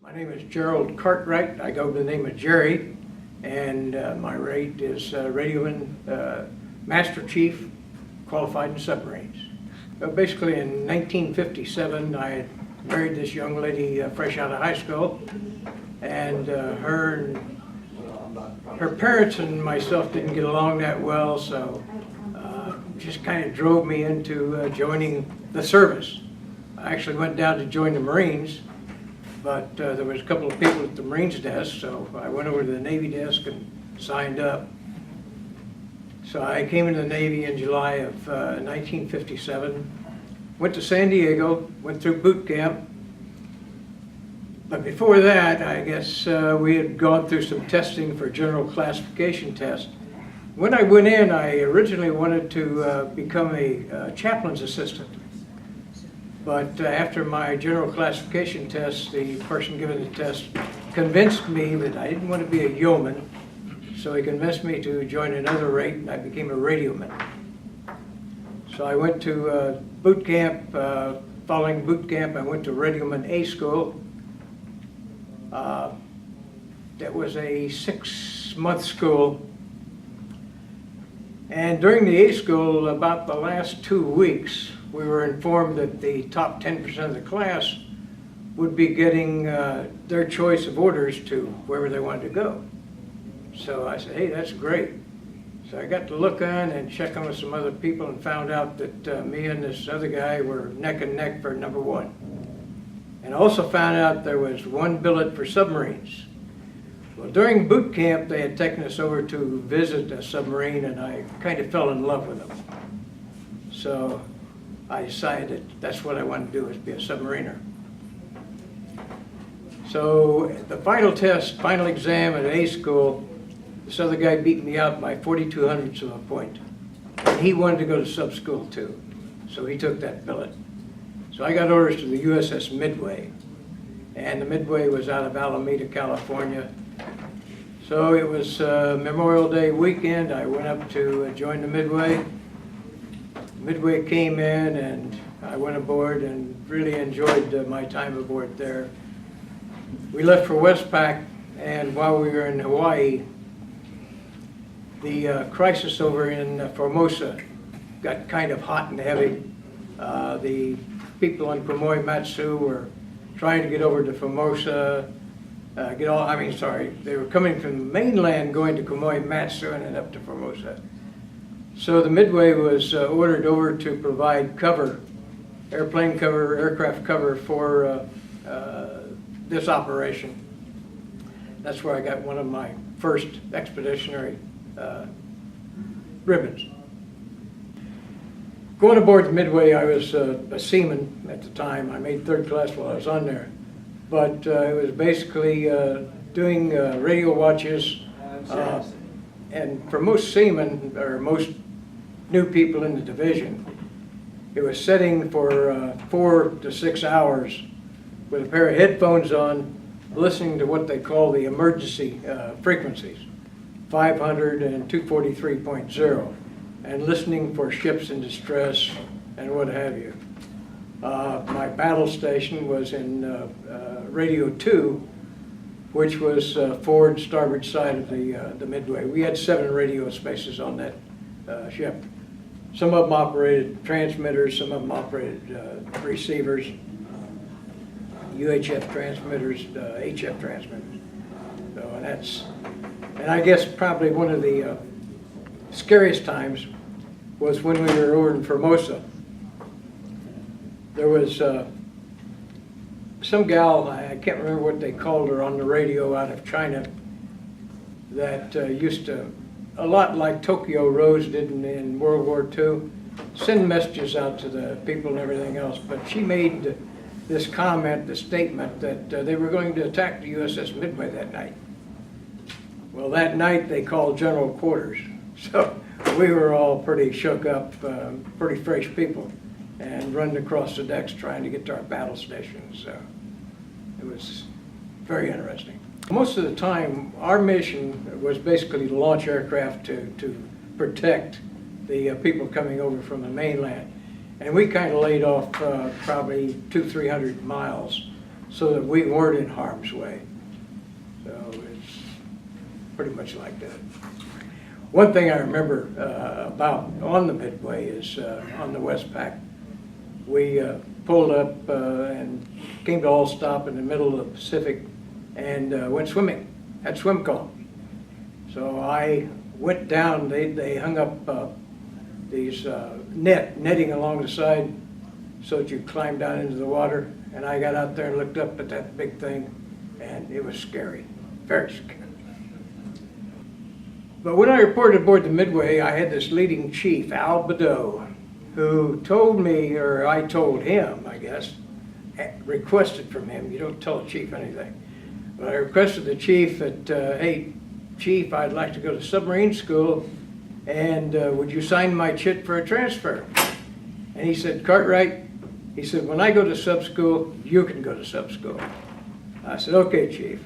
My name is Gerald Cartwright. I go by the name of Jerry, and my rate is Radioman Master Chief, qualified in submarines. Basically in 1957, I had married this young lady fresh out of high school, and her parents and myself didn't get along that well, so just kind of drove me into joining the service. I actually went down to join the Marines, but there was a couple of people at the Marines desk, so I went over to the Navy desk and signed up. So I came into the Navy in July of 1957, went to San Diego, went through boot camp. But before that, I guess we had gone through some testing for general classification test. When I went in, I originally wanted to become a chaplain's assistant. But after my general classification test, the person giving the test convinced me that I didn't want to be a yeoman, so he convinced me to join another rate, and I became a radioman. So I went to boot camp. Following boot camp, I went to Radioman A school. That was a 6-month school. And during the A school, about the last 2 weeks, we were informed that the top 10% of the class would be getting their choice of orders to wherever they wanted to go. So I said, hey, that's great. So I got to look on and check on with some other people and found out that me and this other guy were neck and neck for number one. And I also found out there was one billet for submarines. Well, during boot camp, they had taken us over to visit a submarine, and I kind of fell in love with them. So I decided that's what I wanted to do, is be a submariner. So the final test, final exam at A school, this other guy beat me out by 0.42 of a point. And he wanted to go to sub school too, so he took that billet. So I got orders to the USS Midway, and the Midway was out of Alameda, California. So it was Memorial Day weekend. I went up to join the Midway. Midway came in, and I went aboard and really enjoyed my time aboard there. We left for Westpac, and while we were in Hawaii, the crisis over in Formosa got kind of hot and heavy. The people on Quemoy Matsu were trying to get over to Formosa, they were coming from the mainland going to Quemoy Matsu and then up to Formosa. So the Midway was ordered over to provide cover, airplane cover, aircraft cover for this operation. That's where I got one of my first expeditionary ribbons. Going aboard the Midway, I was a seaman at the time. I made third class while I was on there. But it was basically doing radio watches. And for most seamen, or most new people in the division, it was setting for 4 to 6 hours with a pair of headphones on, listening to what they call the emergency frequencies, 500 and 243.0, and listening for ships in distress and what have you. My battle station was in Radio 2, which was forward and starboard side of the Midway. We had 7 radio spaces on that ship. Some of them operated transmitters, some of them operated receivers, UHF transmitters, HF transmitters. So, and I guess probably one of the scariest times was when we were over in Formosa. There was some gal, I can't remember what they called her, on the radio out of China that used to, a lot like Tokyo Rose did in World War II, send messages out to the people and everything else. But she made this comment, the statement, that they were going to attack the USS Midway that night. Well, that night they called general quarters. So we were all pretty shook up, pretty fresh people, and running across the decks trying to get to our battle stations. So it was very interesting. Most of the time, our mission was basically to launch aircraft to protect the people coming over from the mainland. And we kind of laid off probably 200-300 miles so that we weren't in harm's way. So it's pretty much like that. One thing I remember about on the Midway is on the Westpac, we pulled up and came to all stop in the middle of the Pacific and went swimming, had swim call. So I went down, they hung up these netting along the side so that you climb down into the water, and I got out there and looked up at that big thing, and it was scary, very scary. But when I reported aboard the Midway, I had this leading chief, Al Badeau, who told me, or I told him, I guess, requested from him, you don't tell a chief anything, but I requested the chief that, hey, Chief, I'd like to go to submarine school, and would you sign my chit for a transfer? And he said, Cartwright, he said, when I go to sub school, you can go to sub school. I said, okay, Chief.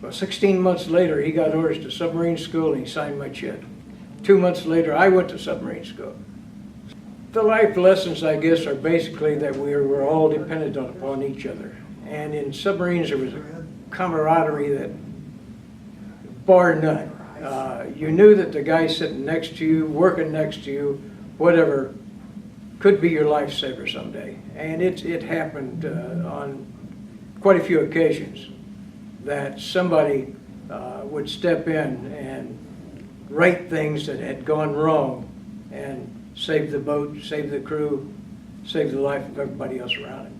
Well, 16 months later, he got orders to submarine school, and he signed my chit. 2 months later, I went to submarine school. The life lessons, I guess, are basically that we're all dependent upon each other. And in submarines, there was a camaraderie that, bar none. You knew that the guy sitting next to you, working next to you, whatever, could be your lifesaver someday. And it happened on quite a few occasions that somebody would step in and right things that had gone wrong and save the boat, save the crew, save the life of everybody else around it.